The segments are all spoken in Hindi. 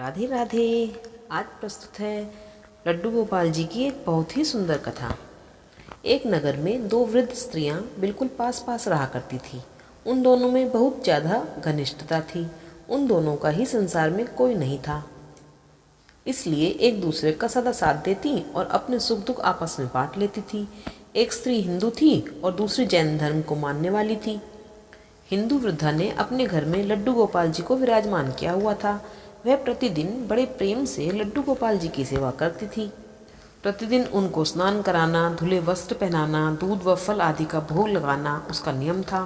राधे राधे। आज प्रस्तुत है लड्डू गोपाल जी की एक बहुत ही सुंदर कथा। एक नगर में दो वृद्ध स्त्रियां बिल्कुल पास पास रहा करती थीं। उन दोनों में बहुत ज़्यादा घनिष्ठता थी। उन दोनों का ही संसार में कोई नहीं था, इसलिए एक दूसरे का सदा साथ देती और अपने सुख दुख आपस में बांट लेती थी। एक स्त्री हिंदू थी और दूसरी जैन धर्म को मानने वाली थी। हिंदू वृद्धा ने अपने घर में लड्डू गोपाल जी को विराजमान किया हुआ था। वह प्रतिदिन बड़े प्रेम से लड्डू गोपाल जी की सेवा करती थी। प्रतिदिन उनको स्नान कराना, धुले वस्त्र पहनाना, दूध व फल आदि का भोग लगाना उसका नियम था।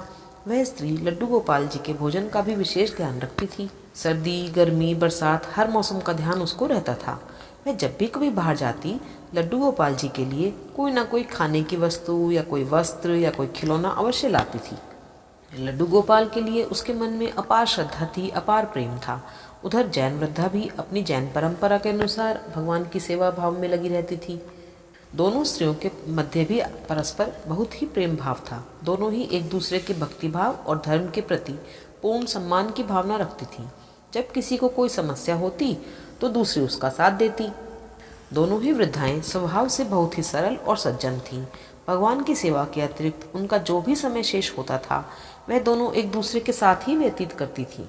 वह स्त्री लड्डू गोपाल जी के भोजन का भी विशेष ध्यान रखती थी। सर्दी, गर्मी, बरसात, हर मौसम का ध्यान उसको रहता था। वह जब भी कभी बाहर जाती, लड्डू गोपाल जी के लिए कोई ना कोई खाने की वस्तु या कोई वस्त्र या कोई खिलौना अवश्य लाती थी। लड्डू गोपाल के लिए उसके मन में अपार श्रद्धा थी, अपार प्रेम था। उधर जैन वृद्धा भी अपनी जैन परंपरा के अनुसार भगवान की सेवा भाव में लगी रहती थी। दोनों स्त्रियों के मध्य भी परस्पर बहुत ही प्रेम भाव था। दोनों ही एक दूसरे के भक्ति भाव और धर्म के प्रति पूर्ण सम्मान की भावना रखती थी। जब किसी को कोई समस्या होती तो दूसरी उसका साथ देती। दोनों ही वृद्धाएं स्वभाव से बहुत ही सरल और सज्जन थीं। भगवान की सेवा के अतिरिक्त उनका जो भी समय शेष होता था, वह दोनों एक दूसरे के साथ ही व्यतीत करती थीं।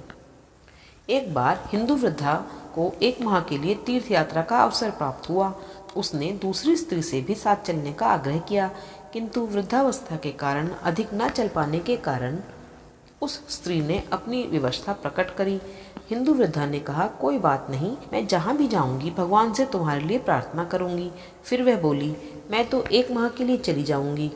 एक बार हिंदू वृद्धा को एक माह के लिए तीर्थ यात्रा का अवसर प्राप्त हुआ। उसने दूसरी स्त्री से भी साथ चलने का आग्रह किया, किंतु वृद्धावस्था के कारण अधिक न चल पाने के कारण उस स्त्री ने अपनी विवशता प्रकट करी। हिंदू वृद्धा ने कहा, कोई बात नहीं, मैं जहाँ भी जाऊंगी भगवान से तुम्हारे लिए प्रार्थना करूंगी। फिर वह बोली, मैं तो एक माह के लिए चली जाऊंगी,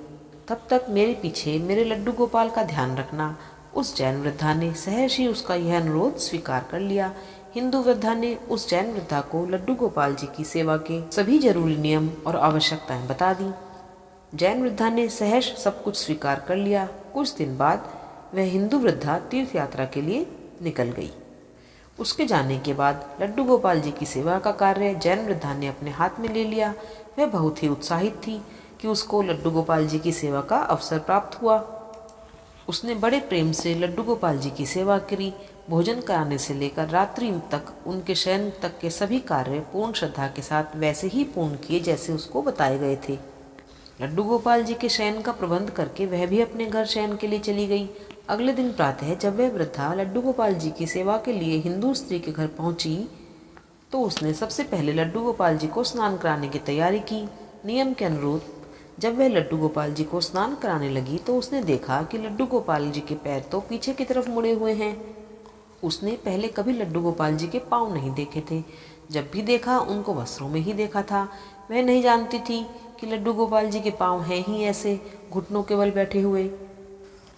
तब तक मेरे पीछे मेरे लड्डू गोपाल का ध्यान रखना। उस जैन वृद्धा ने सहर्ष ही उसका यह अनुरोध स्वीकार कर लिया। हिंदू वृद्धा ने उस जैन वृद्धा को लड्डू गोपाल जी की सेवा के सभी जरूरी नियम और आवश्यकताएं बता दी। जैन वृद्धा ने सहर्ष सब कुछ स्वीकार कर लिया। कुछ दिन बाद वह हिंदू वृद्धा तीर्थ यात्रा के लिए निकल गई। उसके जाने के बाद लड्डू गोपाल जी की सेवा का कार्य जैन वृद्धा ने अपने हाथ में ले लिया। वह बहुत ही उत्साहित थी कि उसको लड्डू गोपाल जी की सेवा का अवसर प्राप्त हुआ। उसने बड़े प्रेम से लड्डू गोपाल जी की सेवा करी। भोजन कराने से लेकर रात्रि तक उनके शयन तक के सभी कार्य पूर्ण श्रद्धा के साथ वैसे ही पूर्ण किए जैसे उसको बताए गए थे। लड्डू गोपाल जी के शयन का प्रबंध करके वह भी अपने घर शयन के लिए चली गई। अगले दिन प्रातः जब वह वृद्धा लड्डू गोपाल जी की सेवा के लिए हिंदू स्त्री के घर पहुंची, तो उसने सबसे पहले लड्डू गोपाल जी को स्नान कराने की तैयारी की। नियम के अनुरूप जब वह लड्डू गोपाल जी को स्नान कराने लगी तो उसने देखा कि लड्डू गोपाल जी के पैर तो पीछे की तरफ मुड़े हुए हैं। उसने पहले कभी लड्डू गोपाल जी के पाँव नहीं देखे थे। जब भी देखा उनको वस्त्रों में ही देखा था। वह नहीं जानती थी कि लड्डू गोपाल जी के पाँव हैं ही ऐसे, घुटनों के बल बैठे हुए।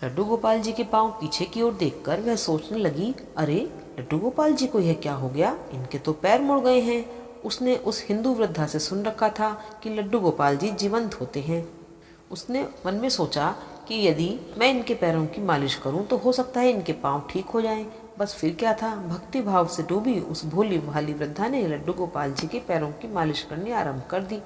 लड्डू गोपाल जी के पाँव पीछे की ओर देखकर वह सोचने लगी, अरे लड्डू गोपाल जी को यह क्या हो गया, इनके तो पैर मुड़ गए हैं। उसने उस हिंदू वृद्धा से सुन रखा था कि लड्डू गोपाल जी जीवंत होते हैं। उसने मन में सोचा कि यदि मैं इनके पैरों की मालिश करूं तो हो सकता है इनके पांव ठीक हो जाएं। बस फिर क्या था, भक्ति भाव से डूबी उस भोली भाली वृद्धा ने लड्डू गोपाल जी के पैरों की मालिश करनी आरंभ कर दी।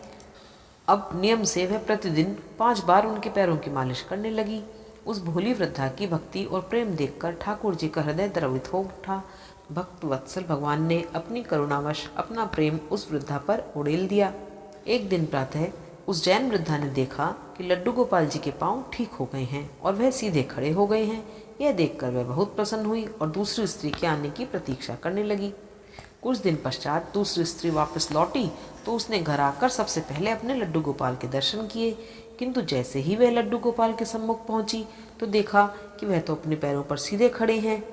अब नियम से वह प्रतिदिन 5 बार उनके पैरों की मालिश करने लगी। उस भोली वृद्धा की भक्ति और प्रेम देखकर ठाकुर जी का हृदय द्रवित हो उठा। भक्त वत्सल भगवान ने अपनी करुणावश अपना प्रेम उस वृद्धा पर उड़ेल दिया। एक दिन प्रातः उस जैन वृद्धा ने देखा कि लड्डू गोपाल जी के पांव ठीक हो गए हैं और वह सीधे खड़े हो गए हैं। यह देखकर वह बहुत प्रसन्न हुई और दूसरी स्त्री के आने की प्रतीक्षा करने लगी। कुछ दिन पश्चात दूसरी स्त्री वापस लौटी तो उसने घर आकर सबसे पहले अपने लड्डू गोपाल के दर्शन किए, किंतु जैसे ही वह लड्डू गोपाल के सम्मुख पहुंची तो देखा कि वह तो अपने पैरों पर सीधे खड़े हैं।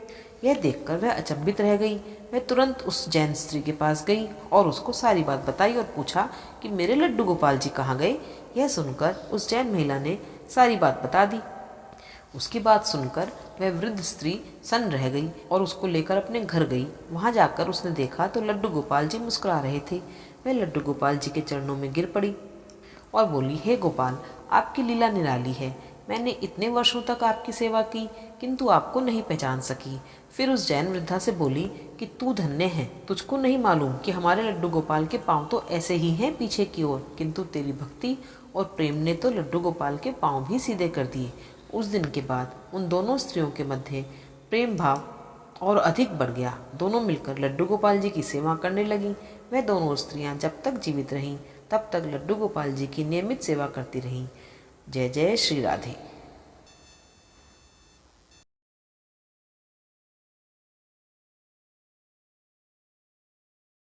यह देखकर वह अचंभित रह गई। वह तुरंत उस जैन स्त्री के पास गई और उसको सारी बात बताई और पूछा कि मेरे लड्डू गोपाल जी कहाँ गए। यह सुनकर उस जैन महिला ने सारी बात बता दी। उसकी बात सुनकर वह वृद्ध स्त्री सन्न रह गई और उसको लेकर अपने घर गई। वहां जाकर उसने देखा तो लड्डू गोपाल जी मुस्कुरा रहे थे। वह लड्डू गोपाल जी के चरणों में गिर पड़ी और बोली, हे गोपाल, आपकी लीला निराली है। मैंने इतने वर्षों तक आपकी सेवा की किंतु आपको नहीं पहचान सकी। फिर उस जैन वृद्धा से बोली कि तू धन्य है, तुझको नहीं मालूम कि हमारे लड्डू गोपाल के पाँव तो ऐसे ही हैं पीछे की ओर, किंतु तेरी भक्ति और प्रेम ने तो लड्डू गोपाल के पाँव भी सीधे कर दिए। उस दिन के बाद उन दोनों स्त्रियों के मध्य प्रेम भाव और अधिक बढ़ गया। दोनों मिलकर लड्डू गोपाल जी की सेवा करने लगीं। वह दोनों स्त्रियां जब तक जीवित रहीं तब तक लड्डू गोपाल जी की नियमित सेवा करती रहीं। जय जय श्री राधे।